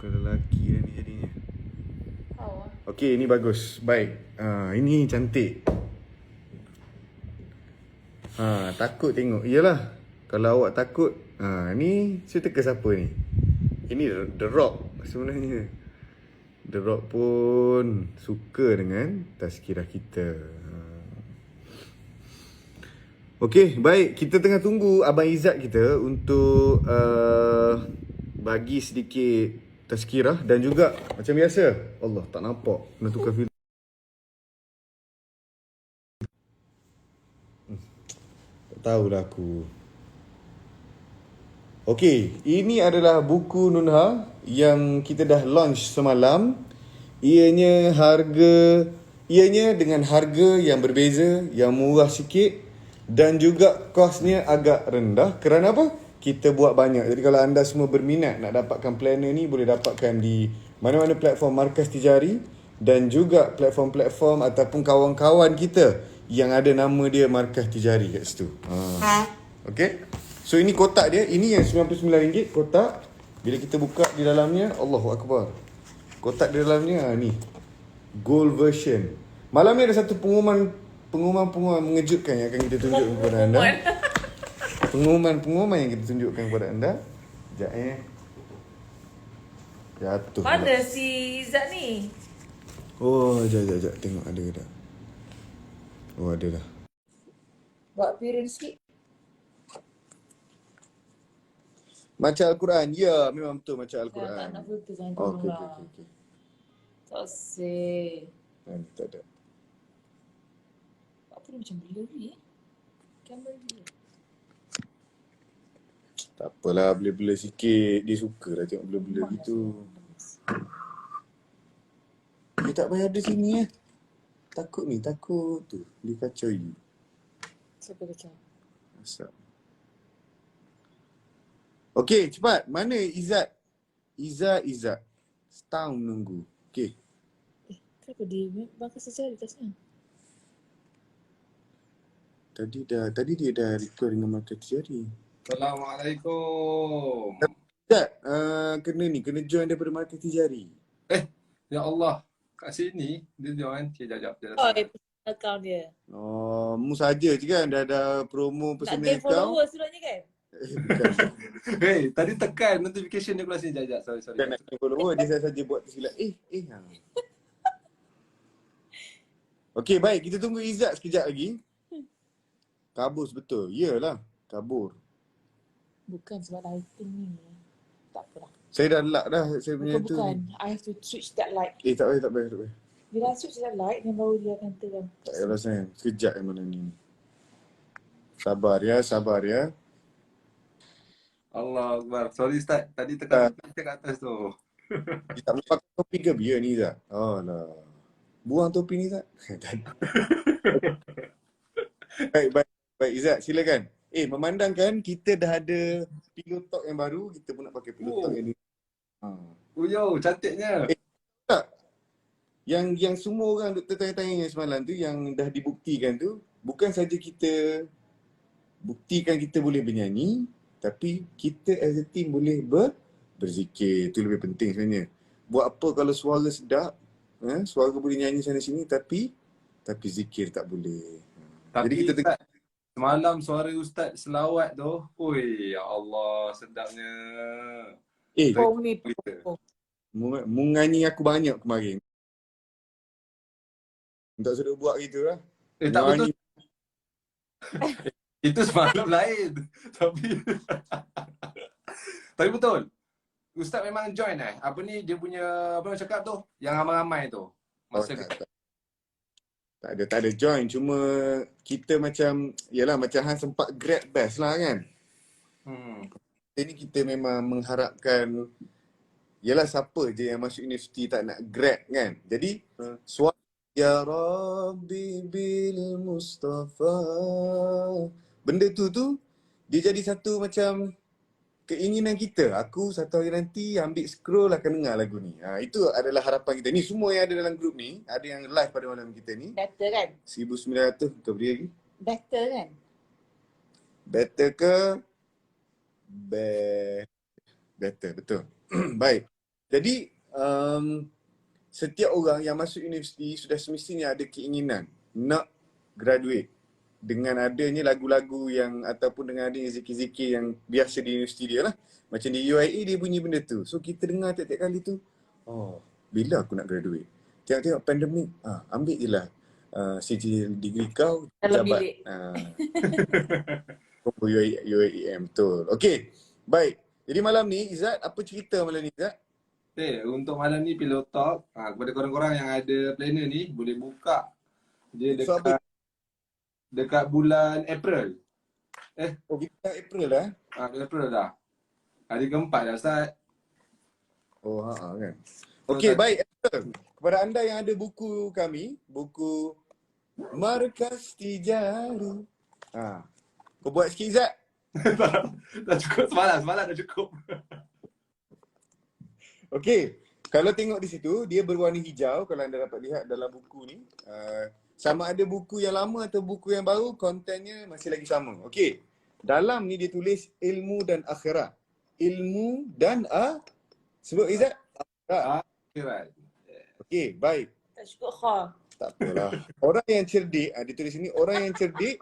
Bukan lelaki dah ni jadinya. Oh. Okey, ini bagus. Baik. Ini cantik. Takut tengok. Iyalah. Kalau awak takut, ni cerita ke siapa ni? Ini The Rock sebenarnya. The Rock pun suka dengan tazkirah kita. Okey, baik. Kita tengah tunggu Abang Izzat kita untuk bagi sedikit tazkirah dan juga macam biasa. Allah, tak nampak. Kena tukar filter. Tak tahulah aku. Okey, ini adalah buku Nunha yang kita dah launch semalam. Ianya dengan harga yang berbeza, yang murah sikit dan juga kosnya agak rendah. Kerana apa? Kita buat banyak. Jadi kalau anda semua berminat nak dapatkan planner ni, boleh dapatkan di mana-mana platform Markaz Tijari dan juga platform-platform ataupun kawan-kawan kita yang ada nama dia Markaz Tijari kat situ. Okey. So ini kotak dia, ini yang RM99 kotak. Bila kita buka di dalamnya, Allahu Akbar. Kotak di dalamnya ni. Gold version. Malam ni ada satu pengumuman mengejutkan yang akan kita tunjukkan kepada anda. Pengumuman yang kita tunjukkan kepada anda. Sekejap Jatuh. Mana si Izzat ni? Oh, sekejap. Tengok ada ke tak? Oh, ada dah. Buat appearance sikit. Macam Al-Quran. Ya, memang betul macam Tak Al-Quran. nak filter jangan Oh, tolong okey. lah. Tak asyik. Tak ada. Apa dia macam blurry Kamera dia. Tak apalah, blur-blur sikit. Dia suka lah tengok blur-blur gitu. Dia tak payah ada sini Takut tu. Dia kacau you. Siapa kacau? Asap. Okey, cepat. Mana Izzat? Izzat. Setahun menunggu. Okey. Kenapa dia bakal sejarah atasnya? Tadi dia dah record dengan Markaz Tijari. Assalamualaikum. Izzat, kena join daripada Markaz Tijari. Ya Allah. Kat sini dia join. Okay, jap. Oh, dia personal account dia. Oh, mu saja je kan dah ada promo Nak personal gain account. followers sebenarnya kan? Bukan. Hey, tadi tekan notification dia keluar sini. Jap. Sorry. Bukan nak follower, dia saja buat tersilap. Okey, baik. Kita tunggu Izzat sekejap lagi. Kabur betul. Iyalah, kabur. Bukan sebab lighting ni. Tak apalah. Saya dah lock dah saya punya tu. Bukan. I have to switch that light. Tak payah. Bila I switch that light, then baru dia akan terang. Tak payah sayang. Sekejap yang mana ni. Sabar ya. Allah Akbar. Sorry Ustaz. Tadi tekan kat atas tu. Dia tak boleh pakai topi ke biar ni Izzat? Oh lah. Buang topi ni Izzat. Baik Izzat, silakan. Memandangkan kita dah ada pillow talk yang baru, kita pun nak pakai pillow talk yang ni. Yo, cantiknya. Tak. Yang semua orang tertanya-tanya semalam tu, yang dah dibuktikan tu, bukan saja kita buktikan kita boleh bernyanyi, tapi kita as a team boleh berzikir. Itu lebih penting sebenarnya. Buat apa kalau suara sedap, suara boleh nyanyi sana sini, tapi zikir tak boleh. Tapi Jadi kita Ustaz, semalam suara Ustaz selawat tu, oi ya Allah, sedapnya. Pong ni. Menganyi aku banyak kemarin. Tak suruh buat gitu lah. Tak betul. Itu semalam lain. Tapi betul. Ustaz memang join Apa ni dia punya apa nak cakap tu? Yang ramai-ramai tu. Masa tak ada join, cuma kita macam macam Han sempat grab best lah kan. Ini kita memang mengharapkan siapa je yang masuk universiti tak nak grab kan. Jadi suara Ya Rabbi bil Mustafa, benda tu dia jadi satu macam keinginan kita. Aku satu hari nanti ambil scroll akan dengar lagu ni. Itu adalah harapan kita. Ni semua yang ada dalam grup ni, ada yang live pada malam kita ni. Better kan? 1900 ke beri lagi? Better kan? Better ke? Better, betul. Baik. Jadi setiap orang yang masuk universiti sudah semestinya ada keinginan nak graduate dengan adanya lagu-lagu yang ataupun dengan adanya zikir-zikir yang biasa di universiti dia lah. Macam di UIA dia bunyi benda tu. So kita dengar tiap-tiap kali tu, oh, bila aku nak graduate? Tengok-tengok pandemik, ambil je lah sijil degree kau, Dalam jabat. bilik. UIAM, betul. Okey, baik. Jadi malam ni, Izzat, apa cerita malam ni, Izzat? Untuk malam ni Pillow Talk, kepada korang-korang yang ada planner ni, boleh buka. Dia So, apa? dekat bulan April. Oh, kita April lah. April dah. Hari keempat dah start. Oh, kan. Okey, baik. Kepada anda yang ada buku kami, buku Markas Tijaru. Kau buat sikit, Izzat. Dah cukup semalam dah cukup. Okey, kalau tengok di situ, dia berwarna hijau kalau anda dapat lihat dalam buku ni. Sama ada buku yang lama atau buku yang baru, kontennya masih lagi sama. Okey, dalam ni dia tulis ilmu dan akhirat. Ilmu dan sebut Izzat? Akhirat. Akhirat. Okey, baik. Tak cukup kha. Tak apalah. Orang yang cerdik, dia tulis sini, orang yang cerdik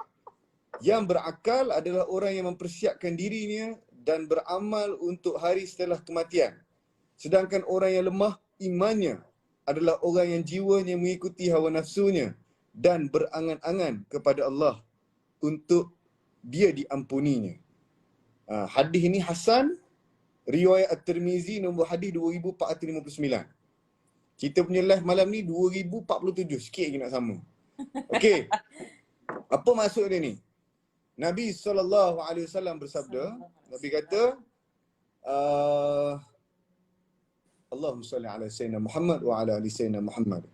yang berakal adalah orang yang mempersiapkan dirinya dan beramal untuk hari setelah kematian. Sedangkan orang yang lemah imannya adalah orang yang jiwanya mengikuti hawa nafsunya dan berangan-angan kepada Allah untuk dia diampuninya. Hadis ini Hasan, riwayat At-Tirmizi, nombor hadis 2459. Kita punya live malam ni 2047, sikit lagi nak sama. Okey. Apa maksud dia ni? Nabi SAW bersabda, Nabi kata, Allahumma salli ala Sayyidina Muhammad wa ala ali Sayyidina Muhammad.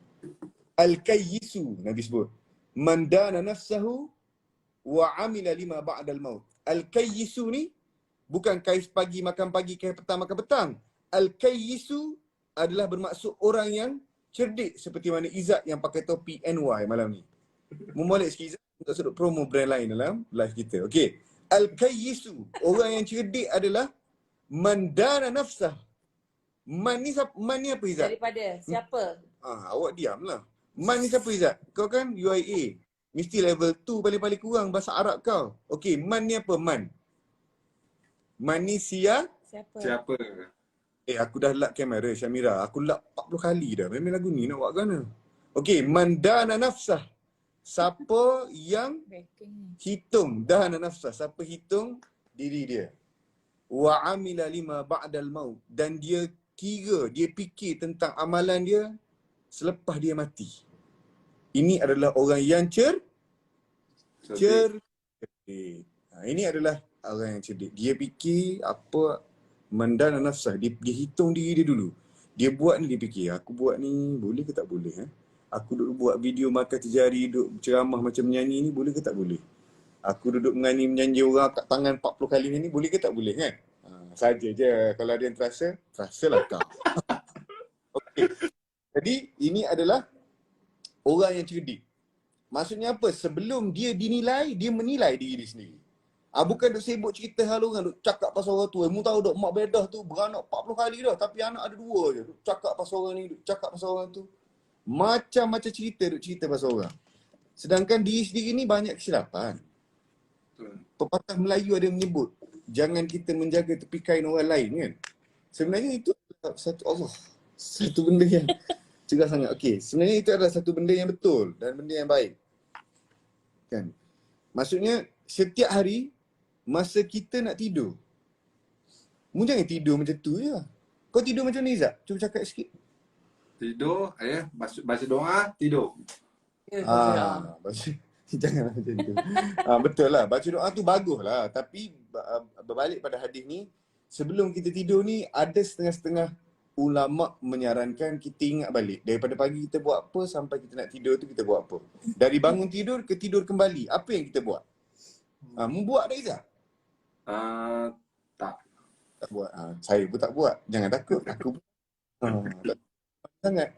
Al-kayyisu, Nabi sebut, man dana nafsahu wa amila lima ba'dal maut. Al-kayyisu ni bukan kais pagi makan pagi, kais petang makan petang. Al-kayyisu adalah bermaksud orang yang cerdik seperti mana Izzat yang pakai topi NY malam ni. Memolek sikit Izzat untuk sudut promo brand lain dalam live kita. Okey. Al-kayyisu, orang yang cerdik adalah man dana nafsah. Man ni apa Izzat? Daripada siapa? Awak diamlah. Man ni siapa Izzat? Kau kan UIA. Mesti level 2 paling-paling kurang bahasa Arab kau. Okey, man ni apa man? Man ni Siapa? Siapa? Aku dah lap kamera Syamira. Aku lap 40 kali dah. Memang lagu ni nak buat mana? Okey, man dana nafsah. Siapa yang hitung dana nafsah, siapa hitung diri dia. Wa amila lima ba'dal maut, dan dia kira, dia fikir tentang amalan dia selepas dia mati. Ini adalah orang yang cerdik. Ini adalah orang yang cerdik. Dia fikir apa mendana nafsah. Dia hitung diri dia dulu. Dia buat ni, dia fikir, aku buat ni boleh ke tak boleh? Aku duduk buat video makan tijari, duduk ceramah macam menyanyi ni, boleh ke tak boleh? Aku duduk menyanyi orang kat tangan 40 kali ni, boleh ke tak boleh kan? Saja je. Kalau ada yang terasa, terasalah kau. Okey. Jadi ini adalah orang yang cerdik. Maksudnya apa? Sebelum dia dinilai, dia menilai diri dia sendiri. Bukan duk sibuk cerita hal orang, duk cakap pasal orang tu. Mu tahu duk mak bedah tu beranak 40 kali dah, tapi anak ada 2 je. Duk cakap pasal orang ni, duk cakap pasal orang tu. Macam-macam cerita duk cerita pasal orang. Sedangkan diri sendiri ni banyak kesilapan. Pepatah Melayu ada menyebut, jangan kita menjaga tepi kain orang lain kan. Sebenarnya itu satu benda yang cerah sangat. Okey, sebenarnya itu adalah satu benda yang betul dan benda yang baik. Kan? Maksudnya setiap hari masa kita nak tidur, mu jangan tidur macam tu je. Kau tidur macam ni Izzat? Cuba cakap sikit. Tidur, baca doa, tidur. Janganlah macam tu. Betul lah, baca doa tu bagus lah. Tapi berbalik pada hadis ni, sebelum kita tidur ni ada setengah-setengah ulama' menyarankan kita ingat balik. Daripada pagi kita buat apa sampai kita nak tidur tu kita buat apa. Dari bangun tidur ke tidur kembali, apa yang kita buat? Mu buat tak Izzat? Tak. Tak buat. Saya pun tak buat. Jangan takut. Aku sangat.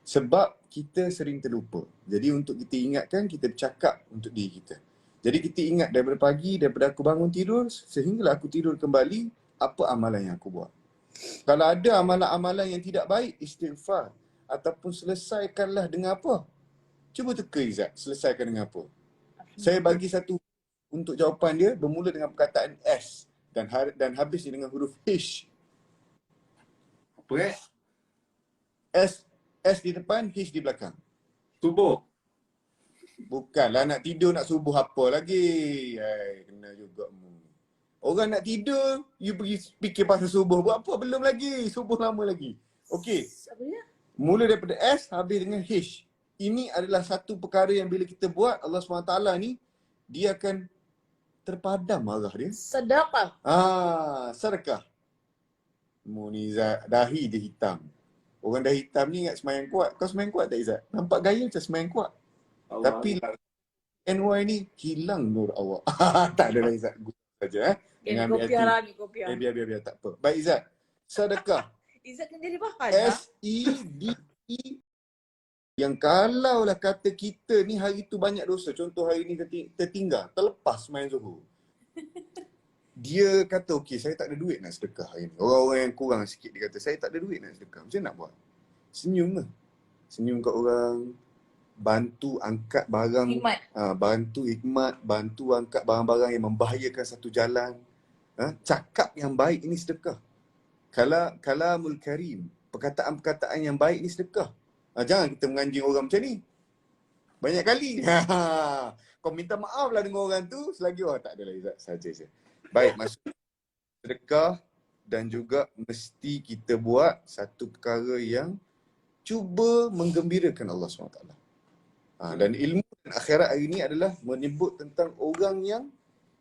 Sebab kita sering terlupa. Jadi untuk kita ingatkan, kita bercakap untuk diri kita. Jadi kita ingat daripada pagi, daripada aku bangun tidur, sehinggalah aku tidur kembali, apa amalan yang aku buat. Kalau ada amalan-amalan yang tidak baik, istighfar. Ataupun selesaikanlah dengan apa? Cuba teka Izzat, selesaikan dengan apa? Saya bagi satu untuk jawapan dia bermula dengan perkataan S dan habis dengan huruf H. Apa S di depan, H di belakang. Subuh. Bukanlah nak tidur nak subuh apa lagi. Kena juga mu. Orang nak tidur, you pergi fikir pasal subuh. Buat apa? Belum lagi. Subuh lama lagi. Okey. Apa dia? Mula daripada S, habis dengan H. Ini adalah satu perkara yang bila kita buat, Allah SWT ni, dia akan terpadam marah dia. Sedekah. Sedekah. Mu ni Izzat, dahi dia hitam. Orang dah hitam ni ingat semayang kuat. Kau semayang kuat tak Izzat? Nampak gaya macam semayang kuat. Allah Tapi Allah. NY ni hilang nur awak. Tak ada lah Izzat. Guna saja. Ni kopiah lah, ni kopiah. Biar. Tak apa. Baik Izzat. Sedekah. Izzat kan jadi bahan lah. SEDE. Yang kalaulah kata kita ni hari tu banyak dosa. Contoh hari ni tertinggal. Terlepas main Zuhur. Dia kata, okey saya tak ada duit nak sedekah hari ni. Orang-orang yang kurang sikit dia kata, saya tak ada duit nak sedekah. Macam nak buat? Senyum lah. Senyum kat orang. Bantu angkat barang. Hikmat. Bantu hikmat. Bantu angkat barang-barang yang membahayakan satu jalan. Cakap yang baik ini sedekah. Kalamul karim. Perkataan-perkataan yang baik ni sedekah. Jangan kita menganjing orang macam ni. Banyak kali. Kau minta maaf lah dengan orang tu. Selagi tak adalah Izzat. Saja je. Baik, masuk sedekah dan juga mesti kita buat satu perkara yang cuba menggembirakan Allah SWT. Dan ilmu dan akhirat hari ini adalah menyebut tentang orang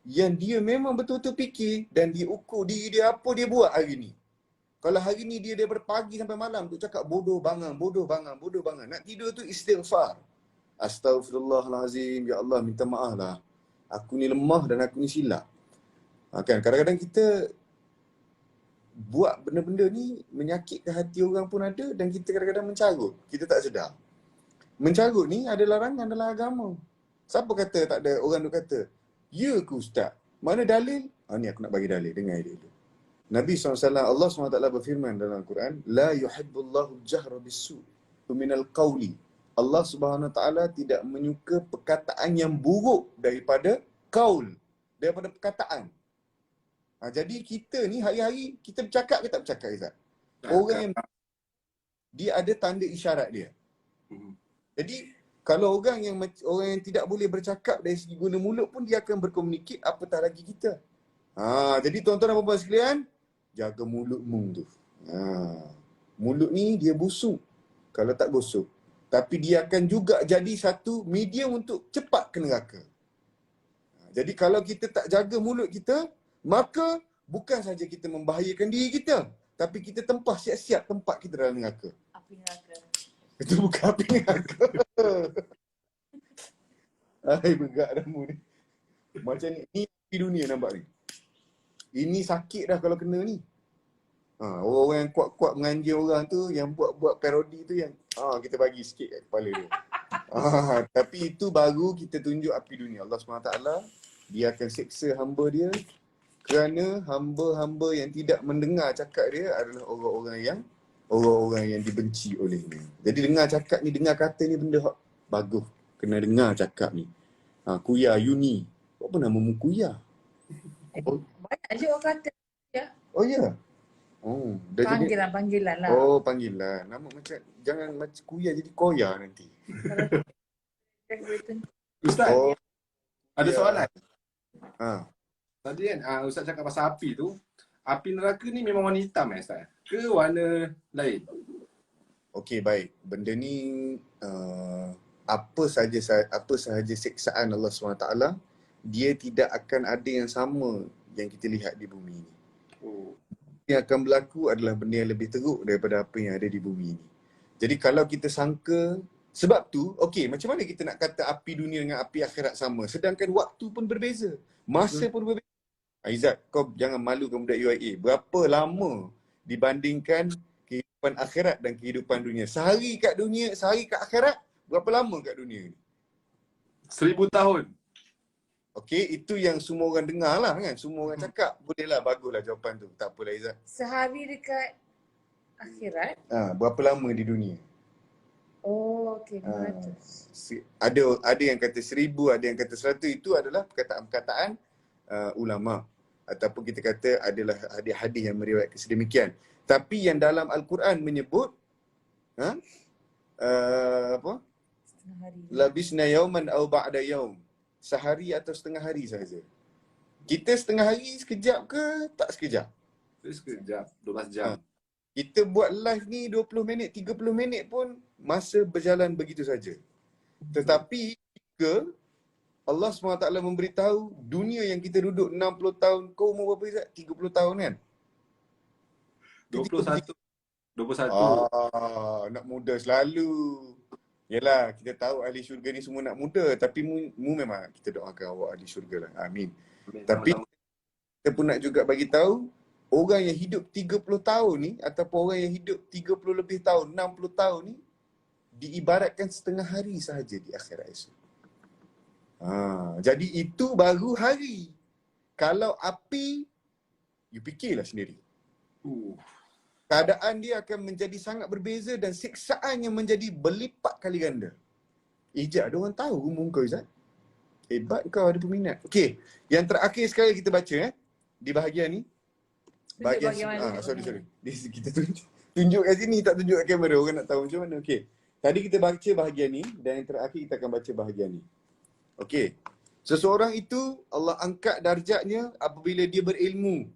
yang dia memang betul-betul fikir dan dia ukur diri dia apa dia buat hari ni. Kalau hari ni dia daripada pagi sampai malam tu cakap bodoh bangang. Nak tidur tu istighfar. Astaghfirullahalazim, ya Allah minta maaf lah. Aku ni lemah dan aku ni silap. Kan kadang-kadang kita buat benda-benda ni menyakitkan hati orang pun ada dan kita kadang-kadang mencarut. Kita tak sedar. Mencarut ni ada larangan dalam agama. Siapa kata tak ada? Orang tu kata, ya ke Ustaz? Mana dalil? Ni aku nak bagi dalil. Dengar dia dulu. Nabi SAW, Allah SWT berfirman dalam Al-Quran, La yuhibbullahu jahra bisu' minal qawli. Allah Subhanahu Taala tidak menyuka perkataan yang buruk daripada qaul, daripada perkataan. Jadi kita ni hari-hari kita bercakap ke tak bercakap Izzat? Orang yang dia ada tanda isyarat dia. Jadi kalau orang yang tidak boleh bercakap dari segi guna mulut pun dia akan berkomunikasi apatah lagi kita. Jadi tuan-tuan dan puan-puan sekalian, jaga mulutmu tu. Mulut ni dia busuk kalau tak busuk. Tapi dia akan juga jadi satu medium untuk cepat ke neraka. Jadi kalau kita tak jaga mulut kita, maka bukan saja kita membahayakan diri kita, tapi kita tempah siap-siap tempat kita dalam neraka. Api neraka. Itu bukan api neraka. Bergerak damu ni. Macam ni api dunia nampak ni. Ini sakit dah kalau kena ni. Orang yang kuat-kuat menganjur orang tu, yang buat parodi tu yang kita bagi sikit kat kepala dia. Tapi itu baru kita tunjuk api dunia. Allah SWT, dia akan seksa hamba dia kerana hamba-hamba yang tidak mendengar cakap dia adalah orang-orang yang dibenci olehnya. Jadi dengar cakap ni, dengar kata ni benda bagus. Kena dengar cakap ni. Kuya, Yuni. Apa namamu Kuya? Banyak je orang kata. Ya. Oh ya? Dah Panggilan lah. Panggilan. Nama macam, jangan macam Kuya jadi Koya nanti. Ustaz, ada ya. soalan. Tadi kan Ustaz cakap pasal api tu. Api neraka ni memang warna hitam Ustaz? Ke warna lain? Okey, baik. Benda ni apa sahaja siksaan Allah SWT, dia tidak akan ada yang sama yang kita lihat di bumi ni. Yang akan berlaku adalah benda yang lebih teruk daripada apa yang ada di bumi ni. Jadi kalau kita sangka, sebab tu, okey, macam mana kita nak kata api dunia dengan api akhirat sama? Sedangkan waktu pun berbeza, masa pun berbeza. Izzat, kau jangan malukan budak UIA. Berapa lama dibandingkan kehidupan akhirat dan kehidupan dunia? Sehari kat dunia, sehari kat akhirat, berapa lama kat dunia ni? 1000 tahun. Okey, itu yang semua orang dengar lah kan. Semua orang cakap. Bolehlah, baguslah jawapan tu. Tak apalah Izzat. Sehari dekat akhirat. Berapa lama di dunia? Oh, okey, Ah, 500. ada yang kata 1000, ada yang kata 100. Itu adalah perkataan-perkataan ulama. Ataupun kita kata adalah hadis-hadis yang meriwayatkan sedemikian. Tapi yang dalam Al-Quran menyebut apa? Setengah hari. Labisna yauman aw ba'da yaum. Sehari atau setengah hari sahaja. Kita setengah hari sekejap ke tak sekejap? Sekejap, 12 jam. Kita buat live ni 20 minit, 30 minit pun masa berjalan begitu saja. Tetapi jika Allah SWT memberitahu dunia yang kita duduk 60 tahun, kau umur berapa Izzat? 30 tahun kan? 21. 21. Nak muda selalu. Yalah, kita tahu ahli syurga ni semua nak muda. Tapi mu memang kita doakan awak ahli syurga lah. Amin. Tapi kita pun nak juga bagi tahu orang yang hidup 30 tahun ni ataupun orang yang hidup 30 lebih tahun, 60 tahun ni diibaratkan setengah hari sahaja di akhirat esok. Jadi itu baru hari. Kalau api, you fikirlah sendiri. Keadaan dia akan menjadi sangat berbeza dan siksaannya menjadi berlipat kali ganda. Izzat, ada orang tahu umur kau Izzat? Hebat kau, ada peminat. Okey, yang terakhir sekali kita baca di bahagian ni. Bahagian mana? Sorry. Kita tunjuk kat sini, tak tunjuk kat kamera. Orang nak tahu macam mana. Okey. Tadi kita baca bahagian ni dan yang terakhir kita akan baca bahagian ni. Okey. Seseorang itu Allah angkat darjatnya apabila dia berilmu.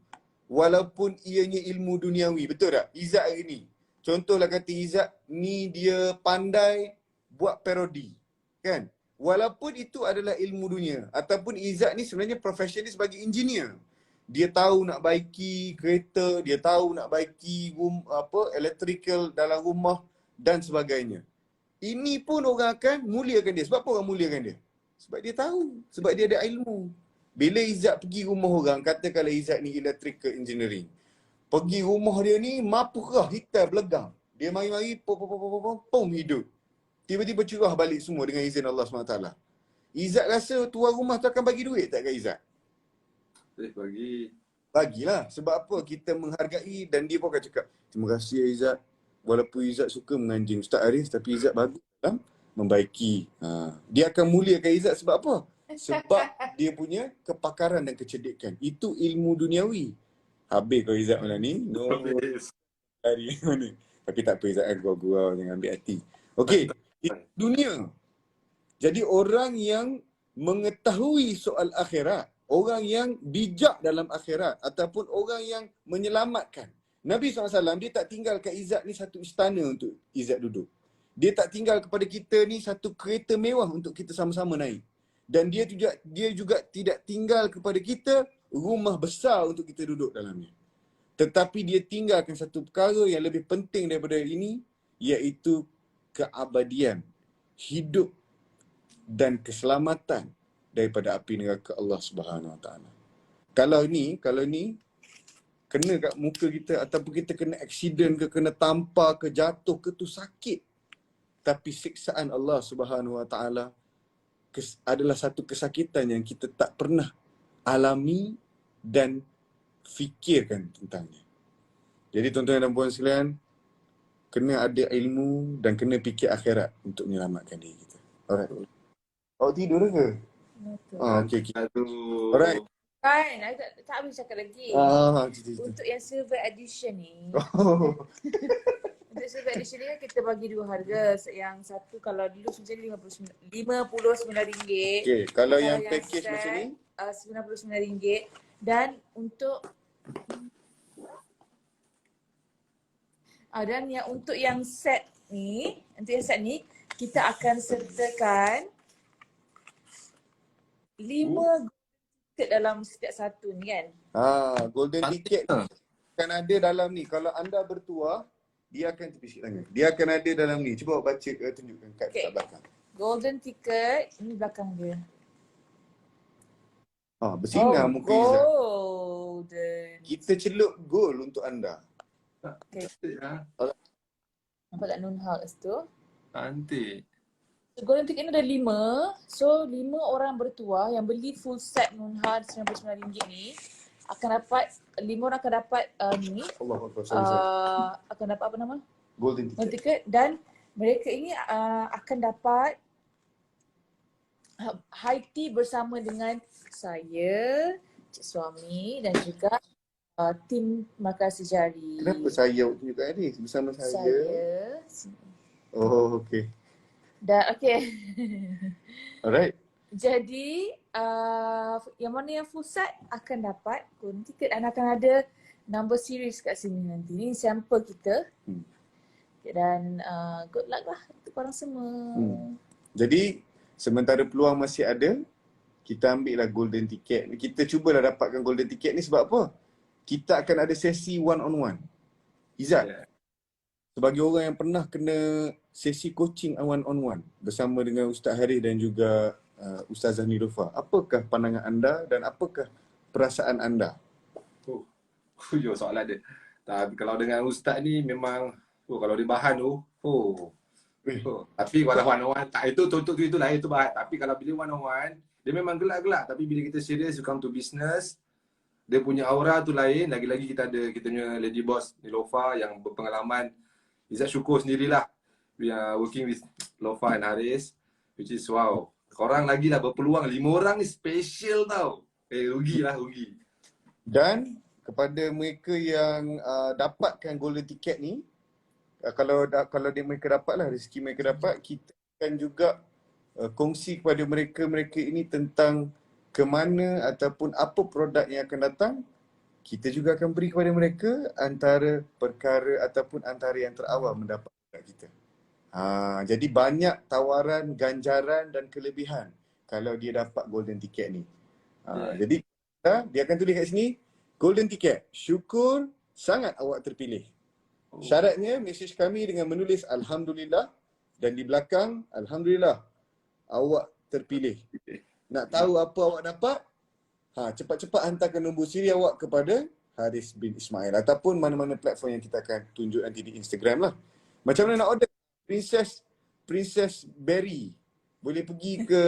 Walaupun ianya ilmu duniawi. Betul tak? Izzat hari ni. Contohlah kata Izzat ni dia pandai buat parodi. Kan? Walaupun itu adalah ilmu dunia. Ataupun Izzat ni sebenarnya profession dia sebagai engineer. Dia tahu nak baiki kereta, dia tahu nak baiki electrical dalam rumah dan sebagainya. Ini pun orang akan muliakan dia. Sebab apa orang muliakan dia? Sebab dia tahu. Sebab dia ada ilmu. Bila Izzat pergi rumah orang, katakanlah Izzat ni electrical engineering. Pergi rumah dia ni, mapu kerah, hitam, belegang. Dia mari-mari, pom, hidup. Tiba-tiba curah balik semua dengan izin Allah SWT. Izzat rasa tuan rumah tu akan bagi duit tak kat Izzat? Bagilah. Sebab apa? Kita menghargai dan dia pun akan cakap, terima kasih ya Izzat. Walaupun Izzat suka menganjing Ustaz Aris, tapi Izzat bagus dalam membaiki. Dia akan muliakan Izzat sebab apa? Sebab dia punya kepakaran dan kecerdikan. Itu ilmu duniawi. Habis kau Izzat malam ni. Hari mana. Tapi tak apa Izzat, gurau-gurau, jangan ambil hati. Okey, dunia. Jadi orang yang mengetahui soal akhirat, orang yang bijak dalam akhirat ataupun orang yang menyelamatkan. Nabi SAW dia tak tinggal kat Izzat ni satu istana untuk Izzat duduk. Dia tak tinggal kepada kita ni satu kereta mewah untuk kita sama-sama naik. Dan dia juga tidak tinggal kepada kita rumah besar untuk kita duduk dalamnya. Tetapi dia tinggalkan satu perkara yang lebih penting daripada ini, iaitu keabadian, hidup dan keselamatan daripada api neraka Allah Subhanahu Wa Taala. Kalau ni kena kat muka kita ataupun kita kena aksiden ke, kena tampar ke, jatuh ke, tu sakit. Tapi siksaan Allah Subhanahu Wa Taala adalah satu kesakitan yang kita tak pernah alami dan fikirkan tentangnya. Jadi tuan-tuan dan puan sekalian, kena ada ilmu dan kena fikir akhirat untuk menyelamatkan diri kita. Alright. Awak tidur ke? Okey. Alright. Kan, tak habis cakap lagi. Cerita. Untuk yang silver edition ni, untuk silver edition ni kan kita bagi dua harga. Yang satu kalau dulu sebenarnya RM59. Okey, kalau yang package macam ni RM99. Dan untuk untuk yang set ni, kita akan sertakan 5 tiket dalam setiap satu ni kan. Golden ticket akan ada dalam ni. Kalau anda bertuah, dia akan tepi sikit tangan. Dia akan ada dalam ni. Cuba awak baca, tunjukkan kat belakang. Golden ticket, ini belakang dia. Bersinar muka Izzat. Golden. Kita celup gold untuk anda. Okay. Nampak tak Nun House tu? Cantik. Golden ticket ni ada 5. So 5 orang bertuah yang beli full set Nurhan RM99 ni akan dapat, 5 orang akan dapat ni Allah Akbar, sorry. akan dapat apa nama? Golden Golden ticket. ticket, dan mereka ini akan dapat high tea bersama dengan saya, cik suami dan juga tim Makan Sejari. Kenapa saya tunjukkan ni bersama saya? Saya sini. Oh, okey. Dan okey. Alright. Jadi yang mana yang full set akan dapat golden ticket dan akan ada number series kat sini nanti. Ni sampel kita. Dan good luck lah untuk korang semua. Jadi sementara peluang masih ada, kita ambil lah golden ticket. Kita cubalah dapatkan golden ticket ni sebab apa? Kita akan ada sesi one on one. Izzat, sebagai orang yang pernah kena sesi coaching one on one bersama dengan Ustaz Harith dan juga Ustazah Niloufar, apakah pandangan anda dan apakah perasaan anda? Yo, soalan dia. Tapi kalau dengan Ustaz ni memang kalau dia bahan tu, tapi kalau one on one tak, itu lain tu bahan. Tapi kalau bila one on one, dia memang gelak-gelak, tapi bila kita serius, you come to business, dia punya aura tu lain. Lagi-lagi kita ada kita punya lady boss Niloufar yang berpengalaman. Izzat syukur sendirilah we are working with Lofa and Haris, which is wow. Korang lagi lah berpeluang, 5 orang ni special tau. Rugi. Dan kepada mereka yang dapatkan golden ticket ni, kalau mereka dapat lah, rezeki mereka dapat, kita akan juga kongsi kepada mereka ini tentang ke mana ataupun apa produk yang akan datang. Kita juga akan beri kepada mereka antara perkara ataupun antara yang terawal mendapat produk kita. Jadi banyak tawaran, ganjaran dan kelebihan kalau dia dapat golden ticket ni. Jadi dia akan tulis kat sini, golden ticket, syukur sangat awak terpilih. Syaratnya mesej kami dengan menulis Alhamdulillah dan di belakang Alhamdulillah awak terpilih. Nak tahu apa awak dapat? Cepat-cepat hantarkan nombor siri awak kepada Haris bin Ismail ataupun mana-mana platform yang kita akan tunjuk nanti di Instagram lah. Macam mana nak order? Princess Berry. Boleh pergi ke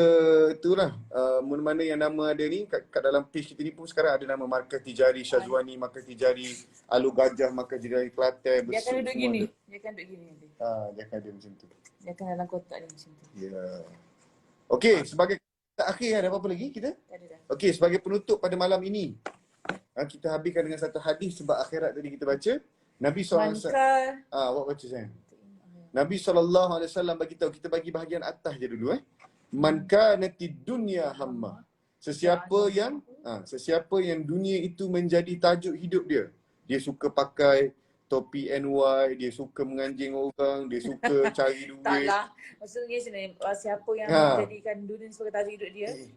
itulah mana-mana yang nama ada ni kat dalam page kita ni pun sekarang ada nama Markaz Tijari Syazwani, Markaz Tijari Alu Gajah, Markaz Tijari Kelantan. Dia akan duduk gini. Dia akan duduk gini nanti. Dia akan ada macam tu. Dia akan dalam kotak ni macam tu. Ya. Okey, sebagai akhir ada apa-apa lagi kita? Tak ada dah. Okey, sebagai penutup pada malam ini, kita habiskan dengan satu hadis sebab akhirat tadi kita baca. Nabi SAW. Awak baca saya. Nabi SAW bagi tahu, kita bagi bahagian atas je dulu Man kanatid dunya hamma. Sesiapa yang dunia itu menjadi tajuk hidup dia. Dia suka pakai topi NY, dia suka menganjing orang, dia suka cari duit. Taklah. Maksudnya siapa yang menjadikan dunia sebagai tajuk hidup dia.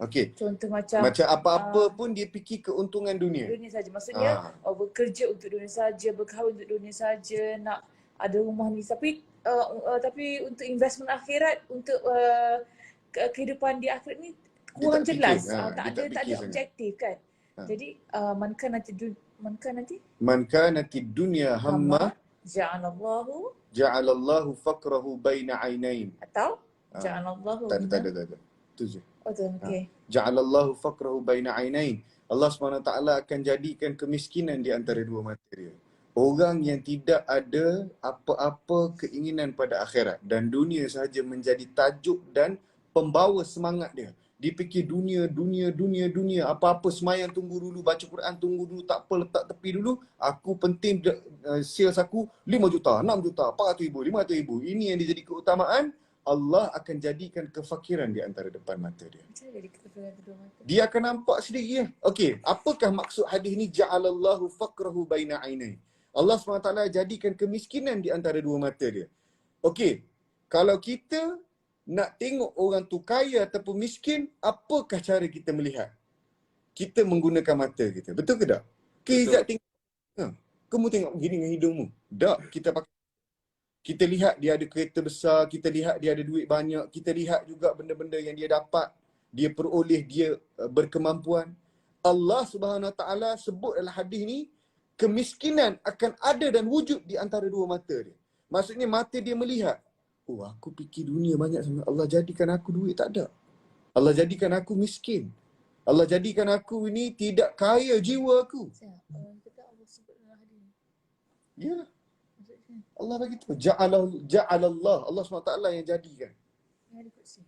Okey. Contoh macam apa-apa pun dia fikir keuntungan dunia. Dunia saja. Maksudnya bekerja untuk dunia saja, berkahwin untuk dunia saja, nak ada rumah ni, tapi untuk investment akhirat, untuk kehidupan di akhirat ni kurang jelas. Tak ada objektif kan. Jadi man kanati dunya hamma ja'alallahu faqrahu baina ainain. Atau ja'alallahu tak ada. Tu je. Okey. Ja'alallahu faqrahu baina ainain. Allah SWT akan jadikan kemiskinan di antara dua mata dia. Orang yang tidak ada apa-apa keinginan pada akhirat dan dunia sahaja menjadi tajuk dan pembawa semangat dia. Dia fikir dunia. Apa-apa semayang tunggu dulu, baca Quran tunggu dulu, tak apa letak tepi dulu. Aku penting sales aku 5 juta, 6 juta, 400 ribu, 500 ribu. Ini yang dia jadi keutamaan. Allah akan jadikan kefakiran di antara depan mata dia. Dia akan nampak sendiri. Okey, apakah maksud hadis ni? Ja'alallahu faqrahu baina ainain. Allah SWT jadikan kemiskinan di antara dua mata dia. Okey, kalau kita nak tengok orang tu kaya ataupun miskin, apakah cara kita melihat? Kita menggunakan mata kita. Betul ke tak? Izzat tengok. Kamu tengok begini dengan hidungmu. Tak, kita lihat dia ada kereta besar, kita lihat dia ada duit banyak, kita lihat juga benda-benda yang dia dapat, dia peroleh, dia berkemampuan. Allah Subhanahu Wa Taala sebut dalam hadis ni, kemiskinan akan ada dan wujud di antara dua mata dia. Maksudnya mata dia melihat, Oh, aku fikir dunia banyak sangat. Allah jadikan aku duit, tak ada. Allah jadikan aku miskin. Allah jadikan aku ini tidak kaya jiwa aku. Kita Allah sebut dalam hadis. Ya, Maksudnya, Allah bagi tahu. Ja'alallah. Allah SWT yang jadikan. yang ada kursi.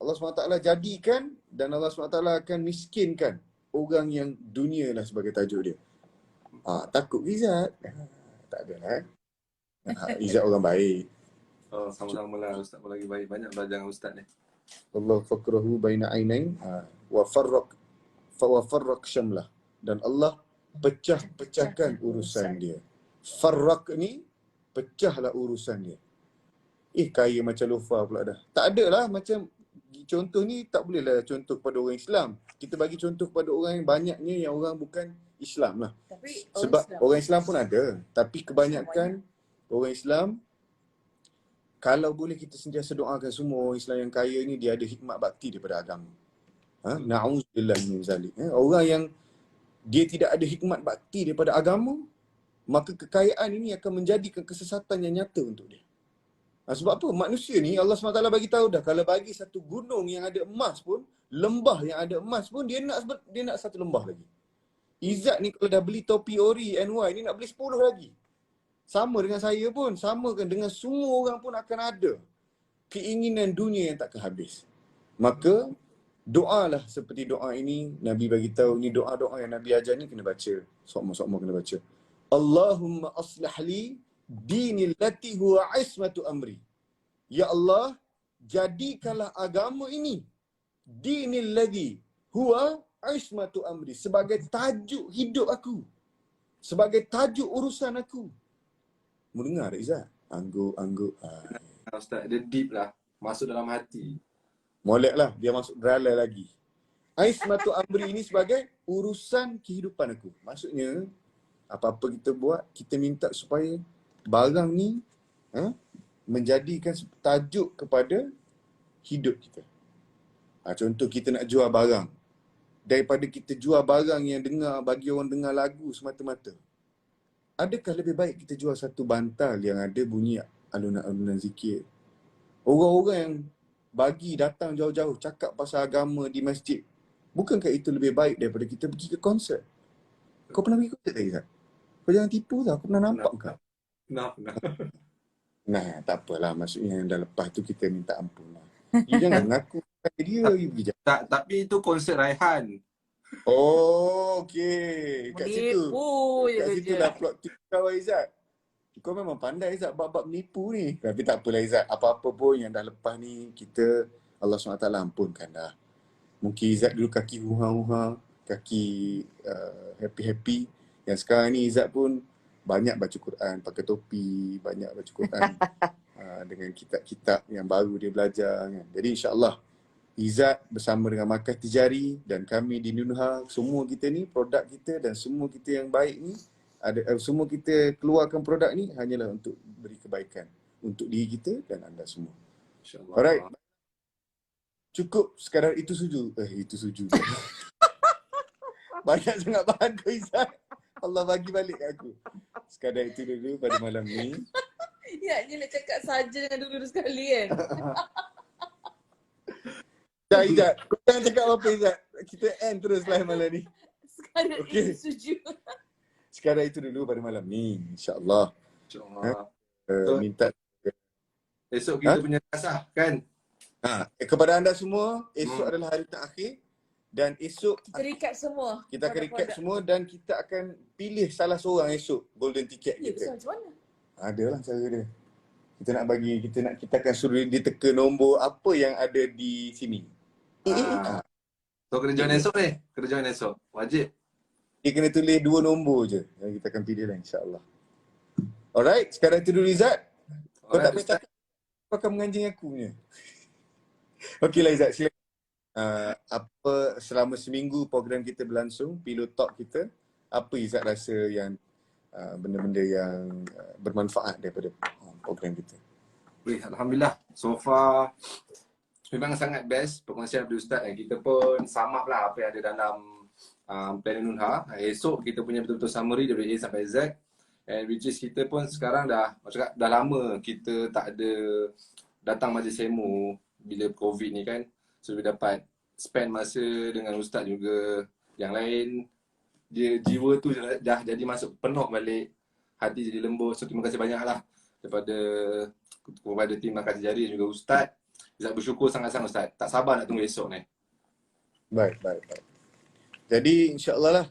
Allah SWT jadikan dan Allah SWT akan miskinkan orang yang dunia lah sebagai tajuk dia. Takut ke Izzat? Tak ada lah. Izzat orang baik. Oh, sama-sama lah Ustaz pun lagi baik. Banyak belajar dengan Ustaz ni. Allah fakrahu baina ainain wa farraq syamlah. Dan Allah pecahkan urusan dia. Farraq ni pecahlah urusan dia. Kaya macam Lofa pula dah. Tak ada lah macam contoh ni tak boleh lah contoh kepada orang Islam. Kita bagi contoh kepada orang yang banyaknya yang orang bukan Islam lah. Tapi Sebab orang Islam pun ada. Tapi kebanyakan orang Islam, kalau boleh kita sentiasa doakan semua orang Islam yang kaya ni dia ada hikmat bakti daripada agama. Na'udzubillah min zalik. Orang yang dia tidak ada hikmat bakti daripada agama, maka kekayaan ini akan menjadikan kesesatan yang nyata untuk dia. Sebab apa? Manusia ni Allah SWT bagi tahu dah, kalau bagi satu gunung yang ada emas pun, lembah yang ada emas pun, dia nak satu lembah lagi. Izzat ni kalau dah beli topi ori NY ni nak beli 10 lagi. Sama dengan saya pun, sama kan dengan semua orang pun akan ada keinginan dunia yang takkan habis. Maka doalah seperti doa ini, Nabi bagi tahu ni doa-doa yang Nabi ajar ni kena baca. Sokmo-sokmo kena baca. Allahumma aslih li dinil lati huwa ismatu amri. Ya Allah, jadikanlah agama ini dinil ladhi huwa ismatu amri sebagai tajuk hidup aku, sebagai tajuk urusan aku. Mau dengar tak Izzat? Angguk. Ustaz, dia deep lah. Masuk dalam hati. Molek lah, dia masuk beralai lagi. Ismatu amri ini sebagai urusan kehidupan aku. Maksudnya, apa-apa kita buat, kita minta supaya barang ni menjadikan tajuk kepada hidup kita. Contoh kita nak jual barang. Daripada kita jual barang yang bagi orang dengar lagu semata-mata, adakah lebih baik kita jual satu bantal yang ada bunyi alunan-alunan zikir? Orang-orang yang bagi datang jauh-jauh cakap pasal agama di masjid, bukankah itu lebih baik daripada kita pergi ke konsert? Kau pernah pergi konsert tak Izzat? Kau jangan tipu tau, aku pernah nampak kau. Nah. Nah, tak apalah. Maksudnya yang dah lepas tu kita minta ampun lah. You jangan mengaku kata dia. You pergi jauh. Tak, tapi itu konsert Raihan. Oh, okey. Kat situ. Menipu je Kat situ kerja. dah plot twist kau Izzat. Kau memang pandai Izzat bab-bab menipu ni. Tapi tak apalah Izzat. Apa-apa pun yang dah lepas ni, kita Allah SWT ampunkan dah. Mungkin Izzat dulu kaki huha-huha, kaki happy-happy. Yang sekarang ni Izzat pun banyak baca Quran, pakai topi, banyak baca Quran dengan kitab-kitab yang baru dia belajar kan. Jadi insya-Allah Izzat bersama dengan Markas Tijari dan kami di Nunha, semua kita ni produk kita dan semua kita yang baik ni semua kita keluarkan produk ni hanyalah untuk beri kebaikan untuk diri kita dan anda semua. InsyaAllah. Alright. Cukup sekadar itu suju. Itu suju. Banyak sangat bahan kau Izzat. Allah bagi balik kat aku. Sekadar itu dulu pada malam ni. Ya, dia nak cakap saja dengan dulu sekali kan. Izzat, kau jangan cakap apa-apa Izzat. Kita end terus live malam ni. Sekarang Okey. ini setuju. Sekadar itu dulu pada malam ni. InsyaAllah. InsyaAllah. Minta Esok kita punya kasah kan? kepada anda semua, esok adalah hari terakhir. Dan esok Kita recap semua. kita akan recap produk-produk. semua dan kita akan pilih salah seorang esok golden ticket Ya, kita. betul macam mana? Adalah cara dia. Kita akan suruh dia teka nombor apa yang ada di sini. So kena join esok ni. Kena join esok. Wajib. Dia kena tulis 2 nombor je yang kita akan pilih lah insya-Allah. Alright, sekarang itu dulu Izzat. Kau tak payah cakap, kau akan menganjing aku punya. Okeylah Izzat, silakan. Apa selama seminggu program kita berlangsung, Pillow Talk kita, apa Izzat rasa yang benda-benda yang bermanfaat daripada program kita? Alhamdulillah. So far memang sangat best perkongsian daripada Ustaz dan kita pun sum up lah apa yang ada dalam Planet Nunha. Esok kita punya betul-betul summary dari A sampai Z. And which is kita pun sekarang dah, macam cakap, dah lama kita tak ada datang majlis semu bila COVID ni kan. So we dapat spend masa dengan ustaz juga. Yang lain, dia jiwa tu dah jadi masuk penuh balik. Hati jadi lembut. So terima kasih banyak lah kepada tim Markaz Jari dan juga ustaz. Izzat bersyukur sangat-sangat ustaz. Tak sabar nak tunggu esok ni. Baik. Jadi insyaAllah lah.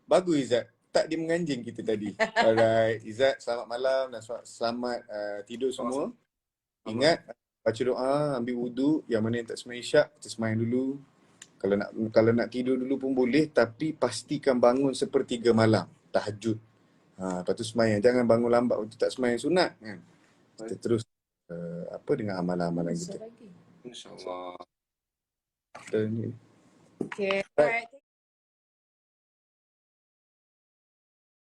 Bagus Izzat. Tak dia menganjing kita tadi. Alright. Izzat, selamat malam dan selamat tidur semua. Ingat, baca doa, ambil wudu. Yang mana yang tak sembahyang isyak, kita sembahyang dulu. Kalau nak tidur dulu pun boleh. Tapi pastikan bangun sepertiga malam. Tahajud. Lepas tu sembahyang. Jangan bangun lambat untuk tak sembahyang sunat kan. Kita terus dengan amalan-amalan kita. Lagi. InsyaAllah. Kita ni. Okay. Alright.